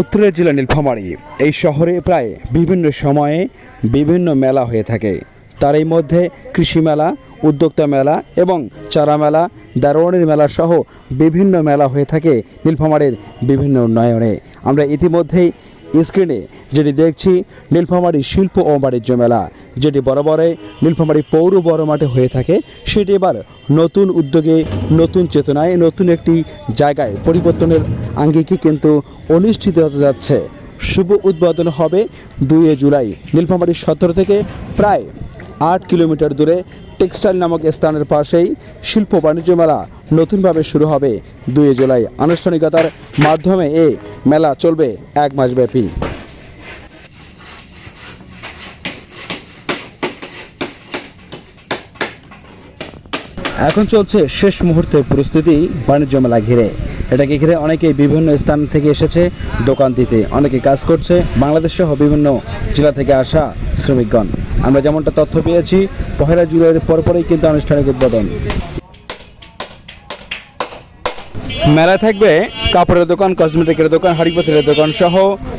উত্তরের জেলা নীলফামারী। এই শহরে প্রায় বিভিন্ন সময়ে বিভিন্ন মেলা হয়ে থাকে। তার এই মধ্যে কৃষি মেলা, উদ্যোক্তা মেলা এবং চারা মেলা, দারোয়ানের মেলা সহ বিভিন্ন মেলা হয়ে থাকে নীলফামারীর বিভিন্ন উন্নয়নে। আমরা ইতিমধ্যেই স্ক্রিনে যেটি দেখছি নীলফামারী শিল্প ও বাণিজ্য মেলা, যেটি বরাবরে নীলফামারী পৌর বড় মাঠে হয়ে থাকে, সেটি এবার নতুন উদ্যোগে, নতুন চেতনায়, নতুন একটি জায়গায় পরিবর্তনের আঙ্গিকে কিন্তু অনুষ্ঠিত হতে যাচ্ছে। শুভ উদ্বোধন হবে 2 জুলাই নীলফামারী সদর থেকে প্রায় 8 কিলোমিটার দূরে টেক্সটাইল নামক স্থানের পাশেই শিল্প বাণিজ্য মেলা নতুনভাবে শুরু হবে 2 জুলাই। আনুষ্ঠানিকতার মাধ্যমে এই মেলা চলবে 1 মাস ব্যাপী। এখন চলছে শেষ মুহূর্তের প্রস্তুতি বাণিজ্য মেলা ঘিরে। এটাকে ঘিরে অনেকেই বিভিন্ন স্থান থেকে এসেছে দোকান দিতে, অনেকে কাজ করছে বাংলাদেশ সহ বিভিন্ন জেলা থেকে আসা শ্রমিকগণ। আমরা যেমনটা তথ্য পেয়েছি, 1 জুলাইয়ের পরপরই কিন্তু আনুষ্ঠানিক উদ্বোধন। মেলায় থাকবে কাপড়ের দোকান, কসমেটিকের দোকান, হাঁড়ি পাতিলের দোকান সহ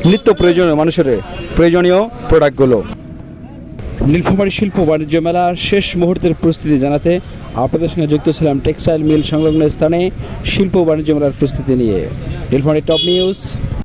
নিত্য প্রয়োজনীয় মানুষের প্রয়োজনীয় প্রোডাক্টগুলো। নীলফামারী শিল্প বাণিজ্য মেলার শেষ মুহূর্তের প্রস্তুতি জানাতে আপনাদের সঙ্গে যুক্ত ছিলাম টেক্সটাইল মিল সংলগ্ন স্থানে শিল্প বাণিজ্য মেলার প্রস্তুতি নিয়ে। Nilphamari top news.